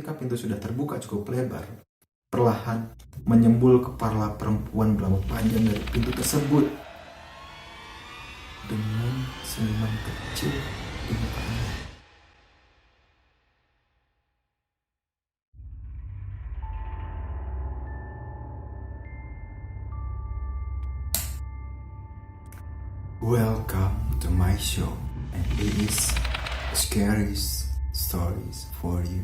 ketika pintu sudah terbuka cukup lebar, perlahan menyembul kepala perempuan berambut panjang dari pintu tersebut dengan senyuman kecil di mukanya. Welcome to my show, and it is scary stories for you.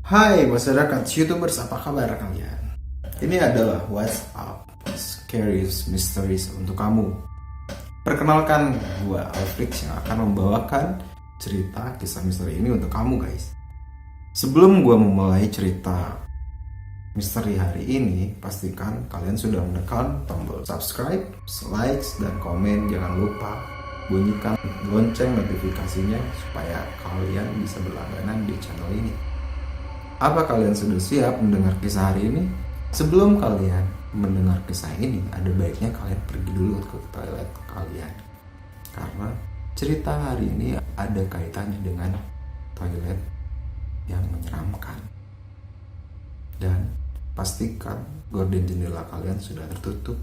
Hai masyarakat YouTubers, apa kabar kalian? Ini adalah WhatsApp Scary Mysteries untuk kamu. Perkenalkan, gua Alfix yang akan membawakan cerita kisah misteri ini untuk kamu guys. Sebelum gua memulai cerita misteri hari ini, pastikan kalian sudah menekan tombol subscribe, likes, dan komen. Jangan lupa bunyikan lonceng notifikasinya supaya kalian bisa berlangganan di channel ini. Apa kalian sudah siap mendengar kisah hari ini? Sebelum kalian mendengar kisah ini, ada baiknya kalian pergi dulu ke toilet kalian, karena cerita hari ini ada kaitannya dengan toilet yang menyeramkan. Dan pastikan gorden jendela kalian sudah tertutup,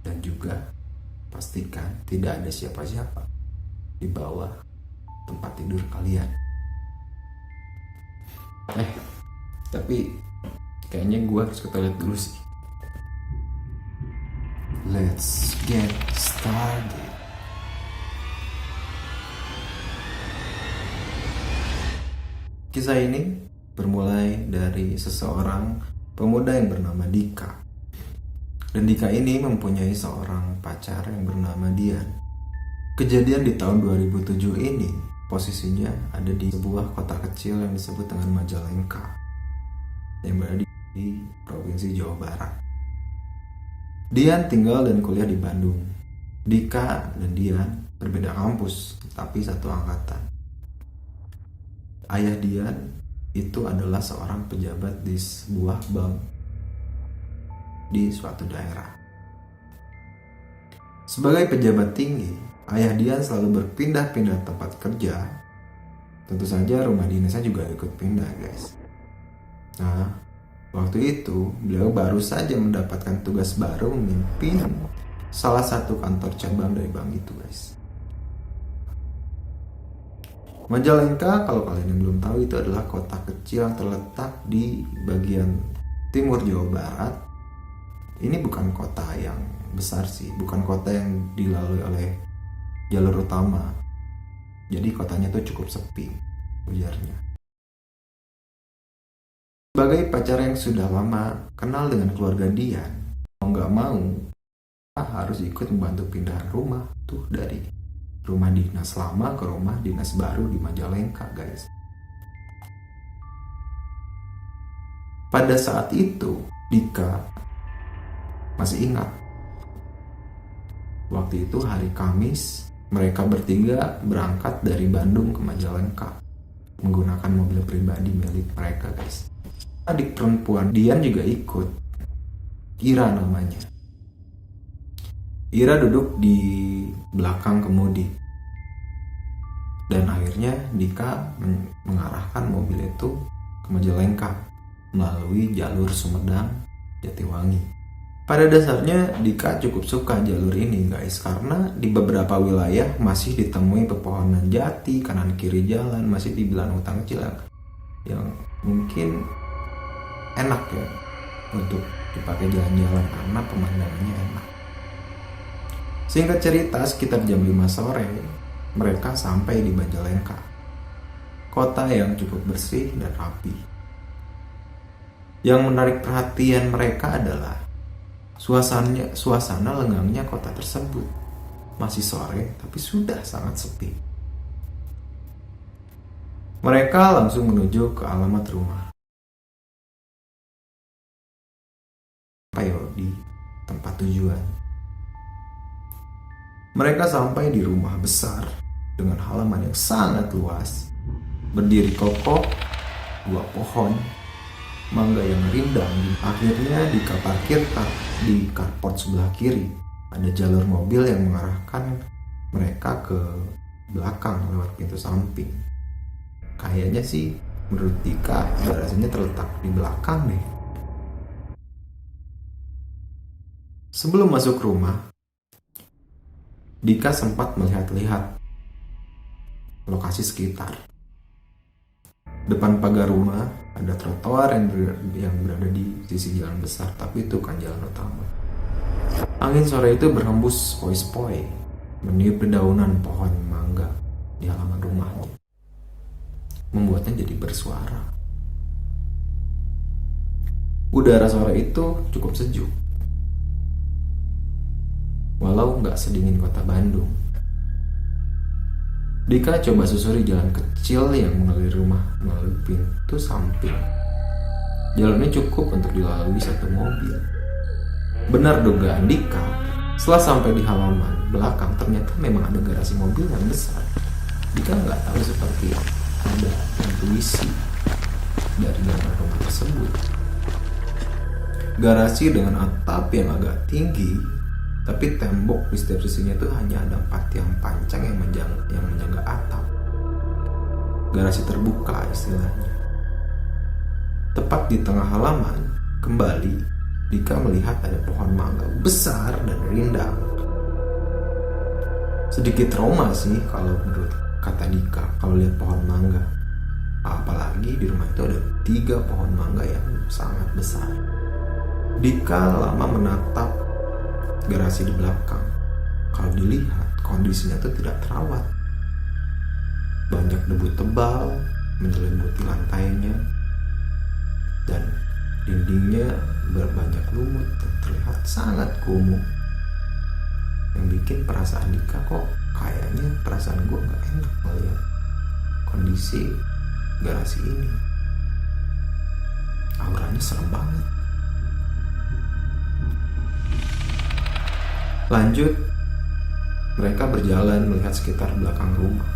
dan juga pastikan tidak ada siapa-siapa di bawah tempat tidur kalian. Tapi kayaknya gue harus ke toilet dulu sih. Let's get started. Kisah ini bermulai dari seseorang pemuda yang bernama Dika. Dan Dika ini mempunyai seorang pacar yang bernama Dian. Kejadian di tahun 2007 ini posisinya ada di sebuah kota kecil yang disebut dengan Majalengka, yang berada di Provinsi Jawa Barat. Dian tinggal dan kuliah di Bandung. Dika dan Dian berbeda kampus, tapi satu angkatan. Ayah Dian itu adalah seorang pejabat di sebuah bank di suatu daerah. Sebagai pejabat tinggi, ayah Dian selalu berpindah-pindah tempat kerja. Tentu saja rumah dinasnya juga ikut pindah guys. Nah, waktu itu beliau baru saja mendapatkan tugas baru memimpin salah satu kantor cabang dari bank itu guys. Majalengka, kalau kalian yang belum tahu, itu adalah kota kecil yang terletak di bagian timur Jawa Barat. Ini bukan kota yang besar sih, bukan kota yang dilalui oleh jalur utama. Jadi kotanya tuh cukup sepi, ujarnya. Sebagai pacar yang sudah lama kenal dengan keluarga Dian, mau nggak mau harus ikut membantu pindah rumah tuh dari rumah dinas lama ke rumah dinas baru di Majalengka guys. Pada saat itu Dika masih ingat, waktu itu hari Kamis, mereka bertiga berangkat dari Bandung ke Majalengka menggunakan mobil pribadi milik mereka guys. Adik perempuan Dian juga ikut, Ira namanya. Ira duduk di belakang kemudi. Dan akhirnya Dika mengarahkan mobil itu ke Majalengka melalui jalur Sumedang, Jatiwangi. Pada dasarnya Dika cukup suka jalur ini guys, karena di beberapa wilayah masih ditemui pepohonan jati, kanan kiri jalan masih dibilang hutan kecil yang mungkin enak ya untuk dipakai jalan-jalan karena pemandangannya enak. Singkat cerita, sekitar jam 5 sore, mereka sampai di Majalengka, kota yang cukup bersih dan rapi. Yang menarik perhatian mereka adalah suasana lenggangnya kota tersebut. Masih sore, tapi sudah sangat sepi. Mereka langsung menuju ke alamat rumah. Sampai di tempat tujuan. Mereka sampai di rumah besar dengan halaman yang sangat luas, berdiri kokoh, 2 pohon, mangga yang rindang. Akhirnya Dika parkir di carport sebelah kiri. Ada jalur mobil yang mengarahkan mereka ke belakang lewat pintu samping. Kayaknya sih menurut Dika garasinya terletak di belakang deh. Sebelum masuk rumah, Dika sempat melihat-lihat lokasi sekitar. Depan pagar rumah ada trotoar yang berada di sisi jalan besar, tapi itu kan jalan utama. Angin sore itu berhembus sepoi-sepoi, meniup dedaunan pohon mangga di halaman rumahnya, membuatnya jadi bersuara. Udara sore itu cukup sejuk, walau nggak sedingin kota Bandung. Dika coba susuri jalan kecil yang mengalir rumah melalui pintu samping. Jalannya cukup untuk dilalui satu mobil. Benar dugaan Dika, setelah sampai di halaman belakang ternyata memang ada garasi mobil yang besar. Dika nggak tahu seperti ada intuisi dari dalam rumah tersebut. Garasi dengan atap yang agak tinggi, tapi tembok di setiap sisinya itu hanya ada 4 tiang pancang yang menjaga atap. Garasi terbuka istilahnya. Tepat di tengah halaman, kembali Dika melihat ada pohon mangga besar dan rindang. Sedikit trauma sih kalau menurut kata Dika kalau lihat pohon mangga. Apalagi di rumah itu ada 3 pohon mangga yang sangat besar. Dika lama menatap garasi di belakang. Kalau dilihat kondisinya itu tidak terawat. Banyak debu tebal menyelimuti lantainya dan dindingnya berbanyak lumut dan terlihat sangat kumuh. Yang bikin perasaan Dika kok kayaknya perasaan gue gak enak melihat kondisi garasi ini. Auranya serem banget. Lanjut, mereka berjalan melihat sekitar belakang rumah.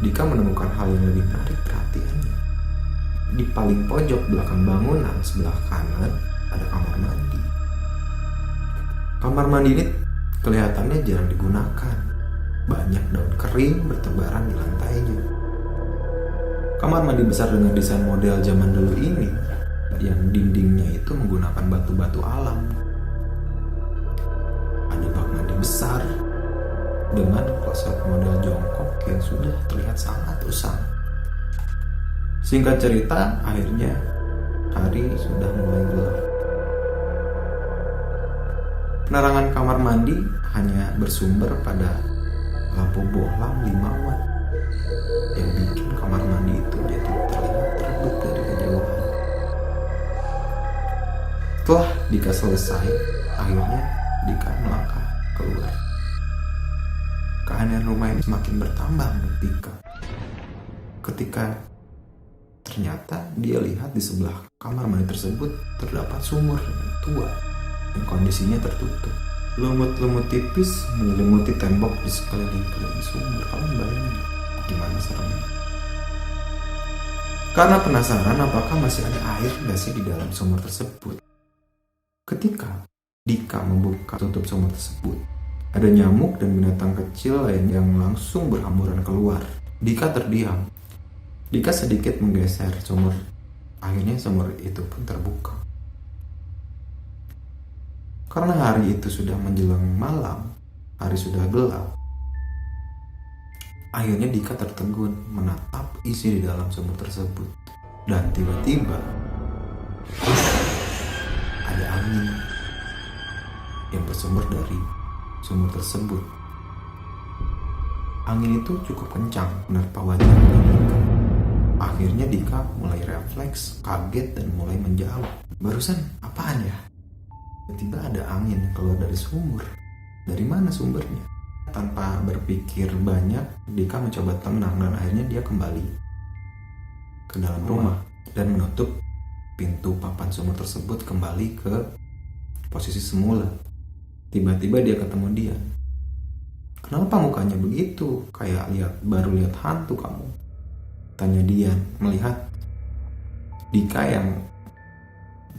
Dika menemukan hal yang lebih menarik perhatiannya. Di paling pojok belakang bangunan sebelah kanan ada kamar mandi. Kamar mandi ini kelihatannya jarang digunakan. Banyak daun kering bertebaran di lantainya. Kamar mandi besar dengan desain model zaman dulu ini, yang dindingnya itu menggunakan batu-batu alam. Ada bak mandi besar dengan kloset model jongkok yang sudah terlihat sangat usang. Singkat cerita, akhirnya hari sudah mulai gelap. Penerangan kamar mandi hanya bersumber pada lampu bohlam 5 watt yang bikin kamar mandi itu jadi terlihat redup dari kejauhan. Setelah Dika selesai, akhirnya Dika melangkah keluar. Keanehan rumah ini semakin bertambah menurut Dika ketika ternyata dia lihat di sebelah kamar mandi tersebut terdapat sumur tua yang kondisinya tertutup. Lumut-lumut tipis menyelimuti tembok di sekeliling sumur. Kamu bayangin gimana seremnya? Karena penasaran apakah masih ada air nggak sih di dalam sumur tersebut. Ketika Dika membuka tutup sumur tersebut, ada nyamuk dan binatang kecil lain yang langsung berhamburan keluar. Dika terdiam. Dika sedikit menggeser sumur. Akhirnya sumur itu pun terbuka. Karena hari itu sudah menjelang malam, hari sudah gelap. Akhirnya Dika tertegun menatap isi di dalam sumur tersebut. Dan tiba-tiba ada angin yang bersumber dari sumur tersebut. Angin itu cukup kencang menerpa wajah Dika. Akhirnya Dika mulai refleks, kaget dan mulai menjauh. Barusan apaan ya? Tiba-tiba ada angin keluar dari sumur. Dari mana sumbernya? Tanpa berpikir banyak, Dika mencoba tenang dan akhirnya dia kembali ke dalam rumah dan menutup pintu papan sumur tersebut kembali ke posisi semula. Tiba-tiba dia ketemu Dian. Kenapa mukanya begitu? Kayak baru lihat hantu kamu? Tanya Dian melihat Dika yang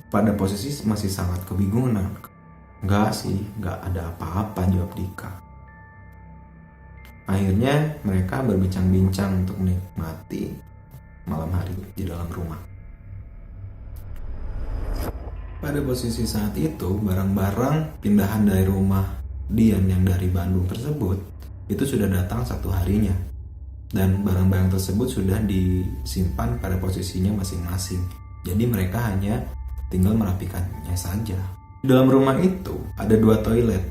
pada posisi masih sangat kebingungan. Enggak sih, enggak ada apa-apa, jawab Dika. Akhirnya mereka berbincang-bincang untuk menikmati malam hari di dalam rumah. Pada posisi saat itu, barang-barang pindahan dari rumah Dian yang dari Bandung tersebut itu sudah datang satu harinya. Dan barang-barang tersebut sudah disimpan pada posisinya masing-masing. Jadi mereka hanya tinggal merapikannya saja. Di dalam rumah itu ada 2 toilet.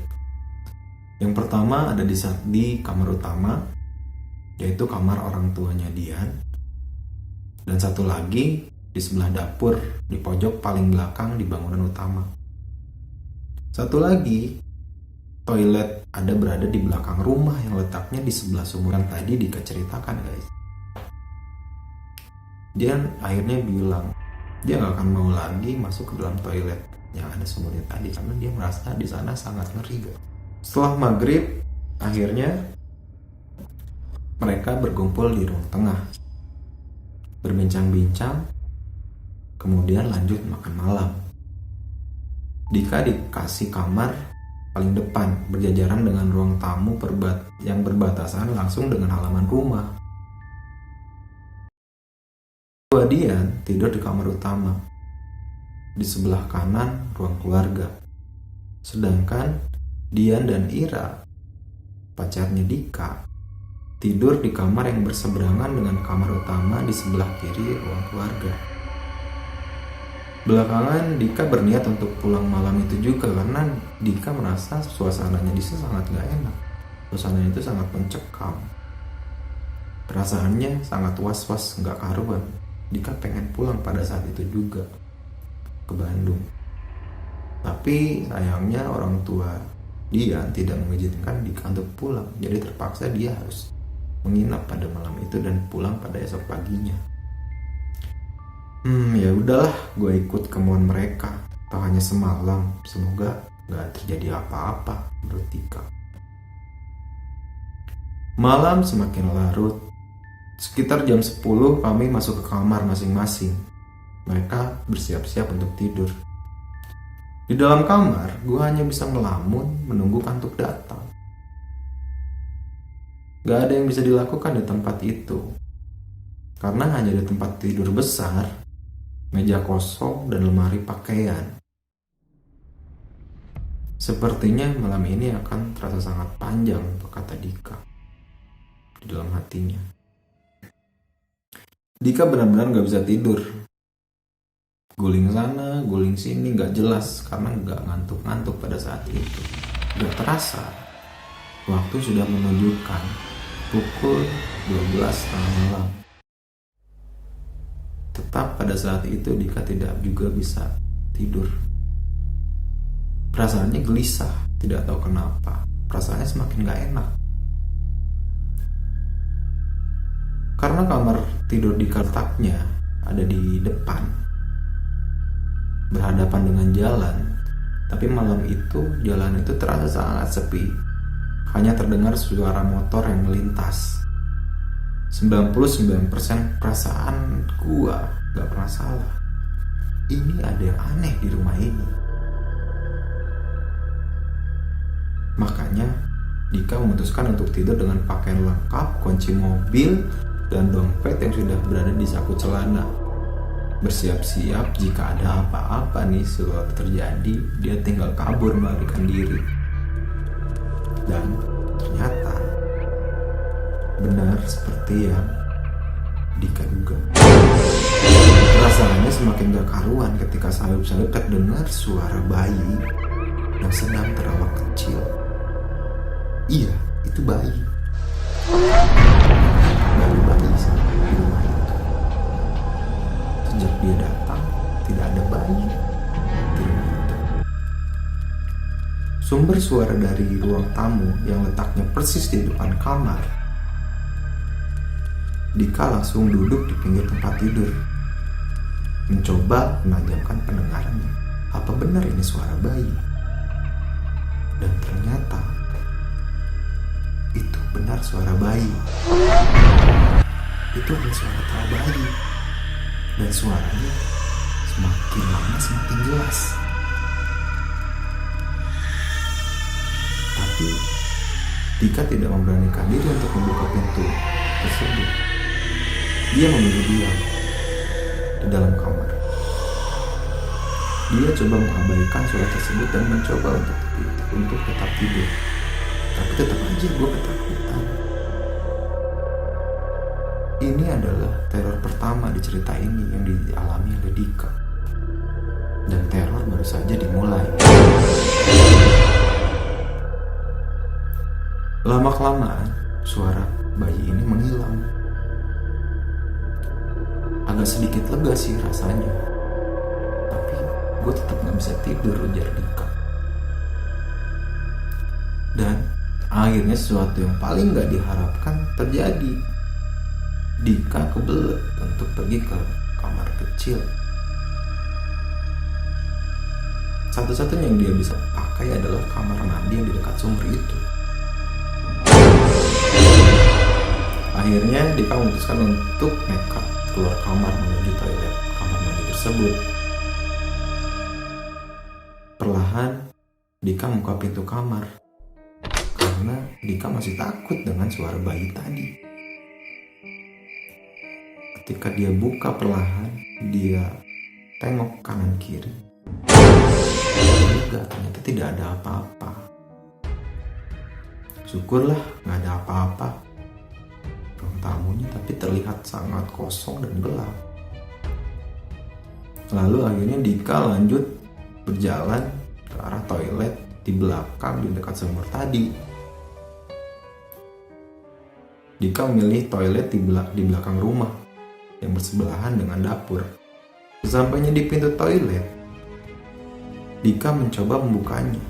Yang pertama ada di kamar utama, yaitu kamar orang tuanya Dian. Dan satu lagi di sebelah dapur, di pojok paling belakang di bangunan utama. Satu lagi, toilet ada berada di belakang rumah yang letaknya di sebelah sumur yang tadi Dika ceritakan, guys. Dian akhirnya bilang dia gak akan mau lagi masuk ke dalam toilet yang ada sumurnya tadi karena dia merasa di sana sangat ngeri, guys. Setelah maghrib, akhirnya mereka berkumpul di ruang tengah, berbincang-bincang, kemudian lanjut makan malam. Dika dikasih kamar paling depan, berjajaran dengan ruang tamu yang berbatasan langsung dengan halaman rumah. Dian tidur di kamar utama, di sebelah kanan ruang keluarga. Sedangkan Dian dan Ira, pacarnya Dika, tidur di kamar yang berseberangan dengan kamar utama di sebelah kiri ruang keluarga. Belakangan Dika berniat untuk pulang malam itu juga karena Dika merasa suasananya di sana sangat gak enak. Suasananya itu sangat mencekam. Perasaannya sangat was-was gak karuan. Dika pengen pulang pada saat itu juga ke Bandung. Tapi sayangnya orang tua Dian tidak mengizinkan Dika untuk pulang. Jadi terpaksa dia harus menginap pada malam itu dan pulang pada esok paginya. Ya udahlah, gue ikut kemauan mereka. Toh hanya semalam, semoga gak terjadi apa-apa, menurut Dika. Malam semakin larut. Sekitar jam 10 kami masuk ke kamar masing-masing. Mereka bersiap-siap untuk tidur. Di dalam kamar, gue hanya bisa melamun menunggu kantuk datang. Gak ada yang bisa dilakukan di tempat itu. Karena hanya ada tempat tidur besar, meja kosong, dan lemari pakaian. Sepertinya malam ini akan terasa sangat panjang, kata Dika di dalam hatinya. Dika benar-benar gak bisa tidur. Guling sana, guling sini, gak jelas karena gak ngantuk-ngantuk pada saat itu. Gak terasa, waktu sudah menunjukkan pukul 12:30 malam. Tetap pada saat itu Dika tidak juga bisa tidur. Perasaannya gelisah, tidak tahu kenapa. Perasaannya semakin gak enak. Karena kamar tidur Dika letaknya ada di depan, berhadapan dengan jalan. Tapi malam itu jalan itu terasa sangat sepi. Hanya terdengar suara motor yang melintas. 99% perasaan gua gak pernah salah. Ini ada yang aneh di rumah ini. Makanya Dika memutuskan untuk tidur dengan pakaian lengkap, kunci mobil, dan dompet yang sudah berada di saku celana. Bersiap-siap jika ada apa-apa nih suatu terjadi, dia tinggal kabur melarikan diri. Dan ternyata benar seperti yang Dika duga. Perasaannya semakin gak karuan ketika sayup-sayup terdengar suara bayi yang sedang terawak kecil. Iya, itu bayi. Bayi di rumah itu. Sejak dia datang, tidak ada bayi di rumah itu. Sumber suara dari ruang tamu yang letaknya persis di depan kamar. Dika langsung duduk di pinggir tempat tidur, mencoba menajamkan pendengarannya. Apa benar ini suara bayi? Dan ternyata itu benar suara bayi. Itu adalah suara bayi. Dan suaranya Semakin lama semakin jelas. Tapi Dika tidak memberanikan diri untuk membuka pintu tersebut. Dia memilih diam di dalam kamar. Dia coba mengabaikan suara tersebut dan mencoba untuk tetap tidur. Tapi tetap aja gue ketakutan. Ini adalah teror pertama di cerita ini yang dialami oleh Dika. Dan teror baru saja dimulai. Lama-kelamaan suara bayi ini menghilang. Agak sedikit lega sih rasanya. Tapi gue tetap gak bisa tidur, ujar Dika. Dan akhirnya sesuatu yang paling gak diharapkan terjadi. Dika kebelet untuk pergi ke kamar kecil. Satu-satunya yang dia bisa pakai adalah kamar mandi yang di dekat sumur itu. Akhirnya Dika memutuskan untuk nekat keluar kamar menuju toilet kamar mandi tersebut. Perlahan Dika membuka pintu kamar karena Dika masih takut dengan suara bayi tadi. Ketika dia buka perlahan, dia tengok kanan kiri. Ternyata tidak ada apa-apa. Syukurlah gak ada apa-apa. Ruang tamunya tapi terlihat sangat kosong dan gelap. Lalu akhirnya Dika lanjut berjalan ke arah toilet di belakang di dekat sumur tadi. Dika memilih toilet di belakang rumah yang bersebelahan dengan dapur. Sesampainya di pintu toilet, Dika mencoba membukanya.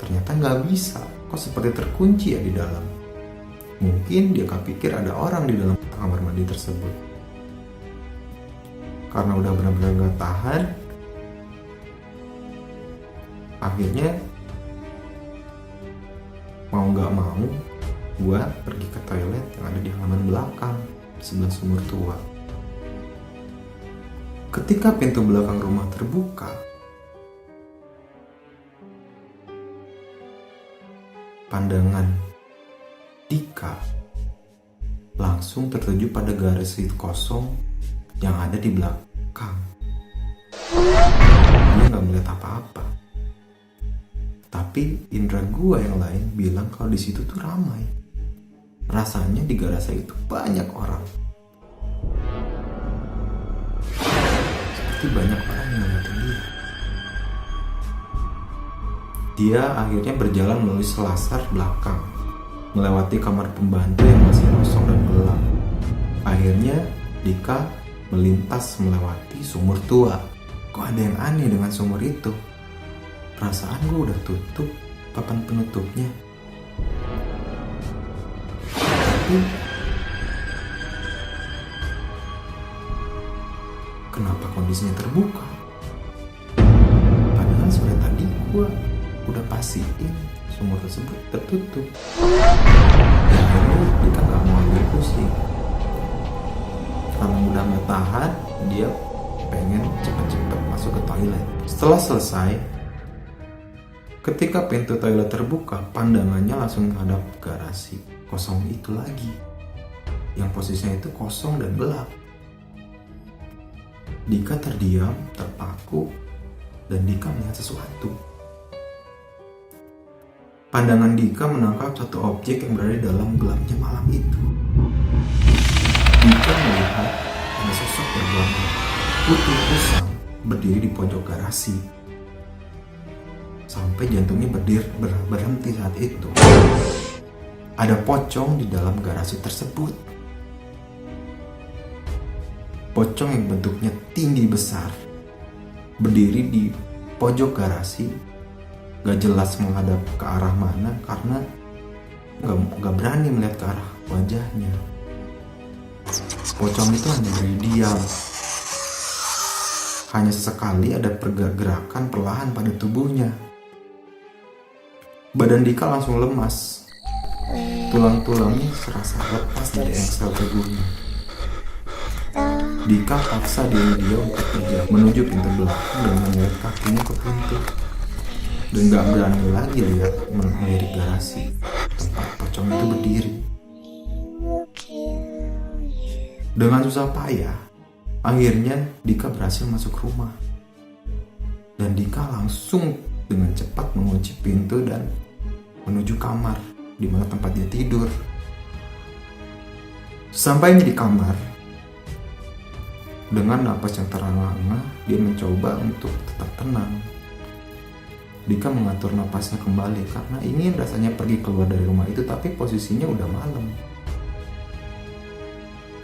Ternyata nggak bisa, kok seperti terkunci ya di dalam. Mungkin dia pikir ada orang di dalam kamar mandi tersebut. Karena udah benar-benar gak tahan, akhirnya mau gak mau gue pergi ke toilet yang ada di halaman belakang sebelah sumur tua. Ketika pintu belakang rumah terbuka, pandangan Dika langsung tertuju pada garis kosong yang ada di belakang. Dia gak melihat apa-apa. Tapi indera gua yang lain bilang kalau di situ tuh ramai. Rasanya di garasi itu banyak orang. Seperti banyak orang yang ngeliatin dia. Dia akhirnya berjalan melalui selasar belakang, melewati kamar pembantu yang masih kosong dan gelap. Akhirnya Dika melintas melewati sumur tua. Kok ada yang aneh dengan sumur itu? Perasaan gue udah tutup papan penutupnya. Tapi kenapa kondisinya terbuka? Padahal sore tadi gue udah pastiin sumur tersebut tertutup. Dan akhirnya Dika gak mau ambil pusing. Karena udah gak tahan, dia pengen cepet-cepet masuk ke toilet. Setelah selesai, ketika pintu toilet terbuka, pandangannya langsung menghadap garasi kosong itu lagi, yang posisinya itu kosong dan gelap. Dika terdiam, terpaku, dan Dika melihat sesuatu. Pandangan Dika menangkap satu objek yang berada dalam gelapnya malam itu. Dika melihat ada sosok bergambar putih kusam berdiri di pojok garasi. Sampai jantungnya berhenti saat itu. Ada pocong di dalam garasi tersebut. Pocong yang bentuknya tinggi besar, berdiri di pojok garasi, gak jelas menghadap ke arah mana karena gak berani melihat ke arah wajahnya. Pocong itu hanya berdiri diam. Hanya sesekali ada pergerakan perlahan pada tubuhnya. Badan Dika langsung lemas. Tulang-tulangnya serasa lepas dari engsel tubuhnya. Dika paksa diri dia untuk berjalan menuju pintu belakang dan menyeret kakinya ke pintu. Dan gak berani lagi melirik garasi tempat pocong itu berdiri. Dengan susah payah, akhirnya Dika berhasil masuk rumah. Dan Dika langsung dengan cepat mengunci pintu dan menuju kamar di mana tempat dia tidur. Sampainya di kamar, dengan napas yang terengah-engah, dia mencoba untuk tetap tenang. Dika mengatur napasnya kembali karena ingin rasanya pergi keluar dari rumah itu, tapi posisinya udah malam.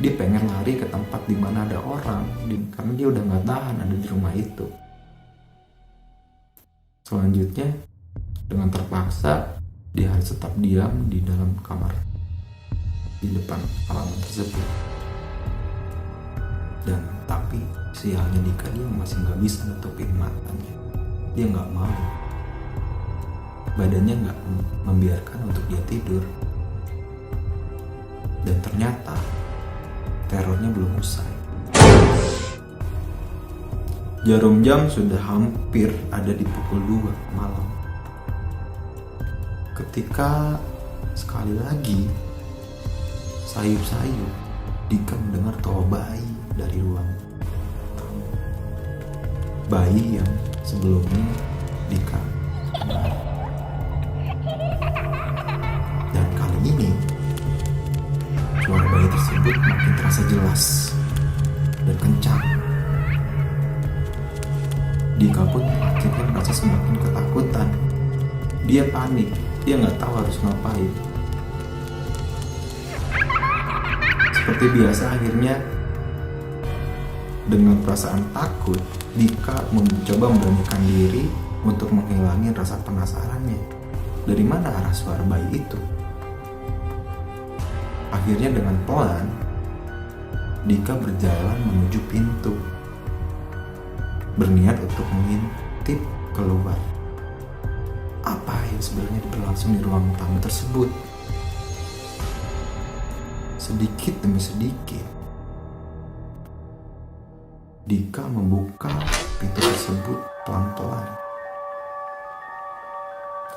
Dia pengen lari ke tempat di mana ada orang, karena dia udah gak tahan ada di rumah itu. Selanjutnya, dengan terpaksa, dia harus tetap diam di dalam kamar, di depan halaman tersebut. Dan tapi sialnya Dika, dia masih gak bisa nutupin matanya. Dia gak mau. Badannya gak membiarkan untuk dia tidur. Dan ternyata terornya belum usai. Jarum jam sudah hampir ada di pukul 2 malam. Ketika sekali lagi sayup-sayup, Dika mendengar tawa bayi dari ruang tamu. Bayi yang sebelumnya Dika kenal. Dan kali ini suara bayi tersebut makin terasa jelas dan kencang. Dika pun akhirnya merasa semakin ketakutan. Dia panik, dia nggak tahu harus ngapain. Seperti biasa, akhirnya dengan perasaan takut, Dika mencoba memberanikan diri untuk menghilangi rasa penasarannya. Dari mana arah suara bayi itu? Akhirnya dengan pelan, Dika berjalan menuju pintu, berniat untuk mengintip keluar. Apa yang sebenarnya berlangsung di ruang tamu tersebut? Sedikit demi sedikit, Dika membuka pintu tersebut pelan-pelan,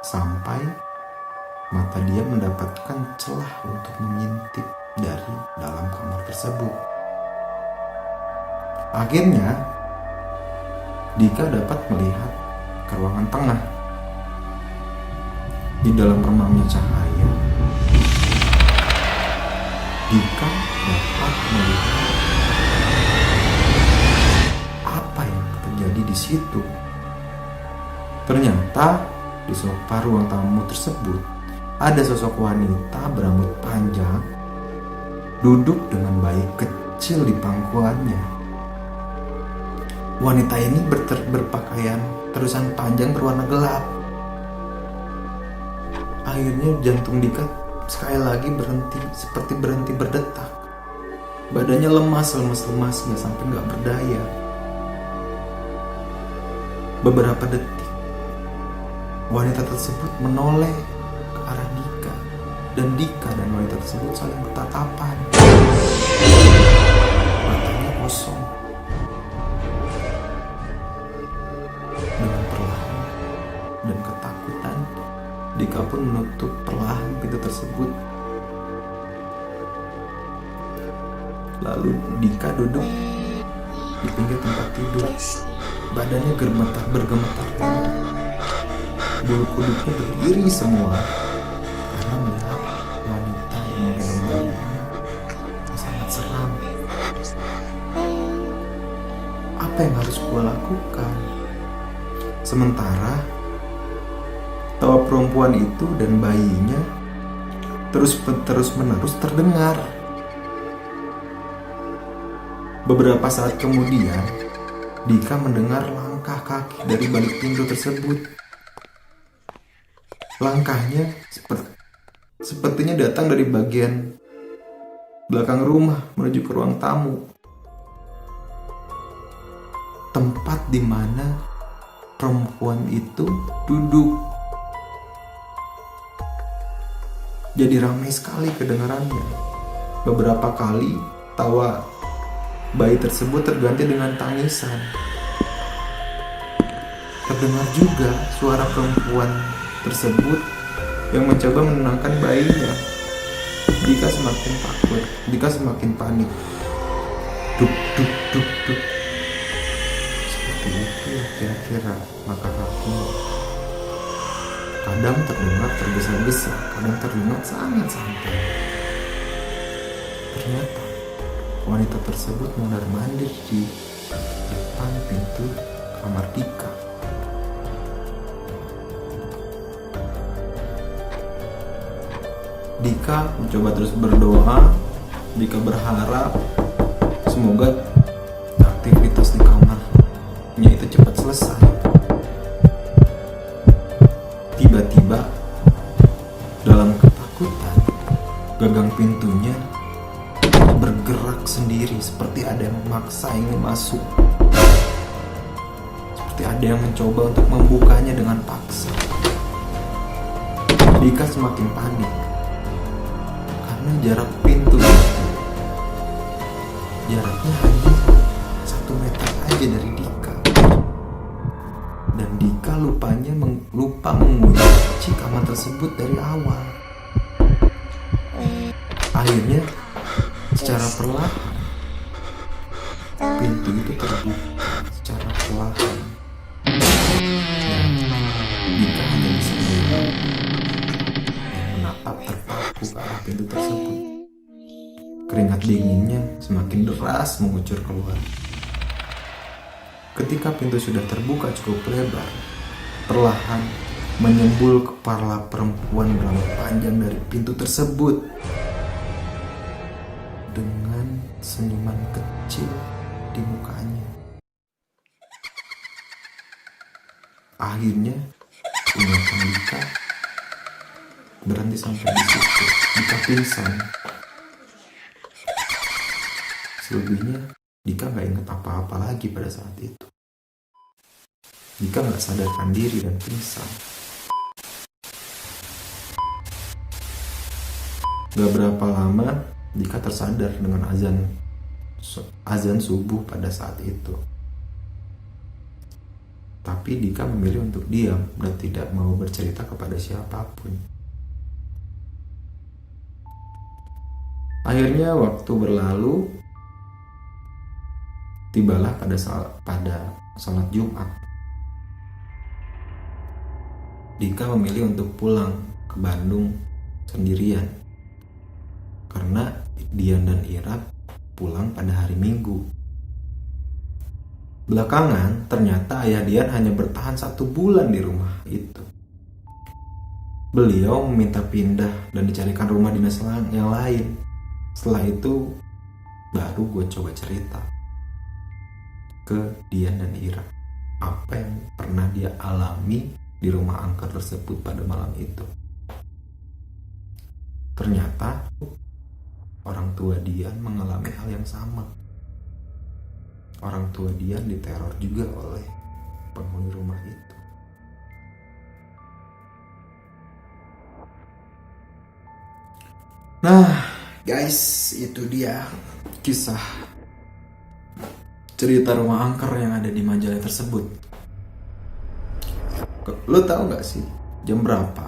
sampai mata dia mendapatkan celah untuk mengintip dari dalam kamar tersebut. Akhirnya, Dika dapat melihat ke ruangan tengah. Di dalam remangnya cahaya, Dika dapat melihat apa yang terjadi di situ. Ternyata di sofa ruang tamu tersebut ada sosok wanita berambut panjang duduk dengan bayi kecil di pangkuannya. Wanita ini berpakaian terusan panjang berwarna gelap. Akhirnya jantung Dika sekali lagi berhenti berdetak. Badannya lemas, nggak sampai nggak berdaya. Beberapa detik, wanita tersebut menoleh ke arah Dika, dan Dika dan wanita tersebut saling bertatapan. Matanya kosong. Dengan perlahan dan ketakutan, Dika pun menutup perlahan pintu tersebut. Lalu Dika duduk di pinggir tempat tidur. Badannya bergemetar. Bulu kuduknya berdiri semua karena melihat wanita yang menggendong bayinya sangat seram. Apa yang harus gue lakukan? Sementara tawa perempuan itu dan bayinya terus menerus terdengar. Beberapa saat kemudian, Dika mendengar langkah kaki dari balik pintu tersebut. Langkahnya sepertinya datang dari bagian belakang rumah menuju ke ruang tamu, tempat di mana perempuan itu duduk. Jadi ramai sekali kedengarannya. Beberapa kali tawa bayi tersebut terganti dengan tangisan. Terdengar juga suara perempuan tersebut yang mencoba menenangkan bayinya. Dika semakin takut, Dika semakin panik. Duk duk duk duk. Seperti itu ya kira-kira maka kaki. Kadang terdengar tergesa-gesa, kadang terdengar sangat santai. Ternyata wanita tersebut mondar-mandir di depan pintu kamar Dika. Dika mencoba terus berdoa. Dika berharap semoga aktivitas di kamarnya itu cepat selesai. Tiba-tiba dalam ketakutan, gagang pintunya bergerak sendiri seperti ada yang memaksa ingin masuk. Seperti ada yang mencoba untuk membukanya dengan paksa. Dika semakin panik karena jarak pintu jaraknya hanya 1 meter aja dari Dika. Dan Dika lupa mengunci kamar tersebut dari awal. Akhirnya secara perlahan pintu itu terbuka secara perlahan. Dan Dika hanya bisa menatap terpaku ke arah pintu tersebut. Keringat dinginnya semakin deras mengucur keluar. Ketika pintu sudah terbuka cukup lebar, perlahan menyembul kepala perempuan berambut panjang dari pintu tersebut dengan senyuman kecil di mukanya. Akhirnya ingatan Dika berhenti sampai di situ. Dika pingsan. Selebihnya Dika gak ingat apa-apa lagi pada saat itu. Dika gak sadarkan diri dan pingsan. Gak berapa lama Dika tersadar dengan azan subuh pada saat itu. Tapi Dika memilih untuk diam dan tidak mau bercerita kepada siapapun. Akhirnya waktu berlalu. Tibalah pada salat Jumat. Dika memilih untuk pulang ke Bandung sendirian karena Dian dan Ira pulang pada hari Minggu. Belakangan ternyata ayah Dian hanya bertahan 1 bulan di rumah itu. Beliau meminta pindah dan dicarikan rumah dinas yang lain. Setelah itu baru gue coba cerita ke Dian dan Ira apa yang pernah dia alami di rumah angker tersebut pada malam itu. Ternyata orang tua Dian mengalami hal yang sama. Orang tua Dian diteror juga oleh penghuni rumah itu. Nah guys, itu dia kisah cerita rumah angker yang ada di Majalaya tersebut. Lo tau gak sih jam berapa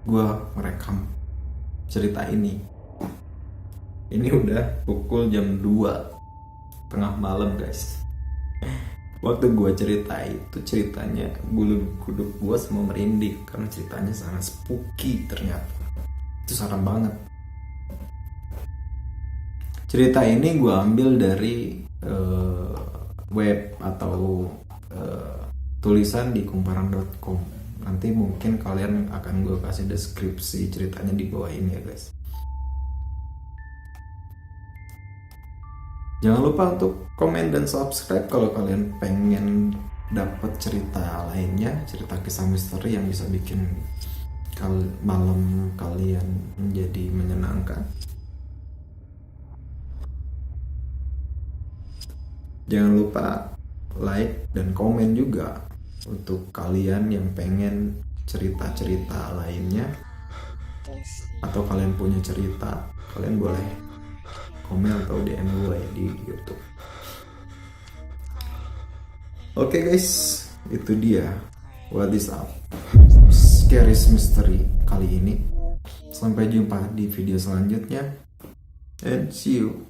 gue merekam cerita ini? Ini udah pukul jam 2 tengah malam guys. Waktu gue cerita itu, ceritanya bulu kuduk gue semua merinding karena ceritanya sangat spooky ternyata. Itu serem banget. Cerita ini gue ambil dari web atau tulisan di kumparan.com. Nanti mungkin kalian akan gue kasih deskripsi ceritanya di bawah ini ya guys. Jangan lupa untuk komen dan subscribe kalau kalian pengen dapat cerita lainnya, cerita kisah misteri yang bisa bikin malam kalian menjadi menyenangkan. Jangan lupa like dan komen juga untuk kalian yang pengen cerita-cerita lainnya, atau kalian punya cerita, kalian boleh komen atau DM gue di YouTube. Oke guys, itu dia What is up Scariest Mystery kali ini. Sampai jumpa di video selanjutnya, and see you.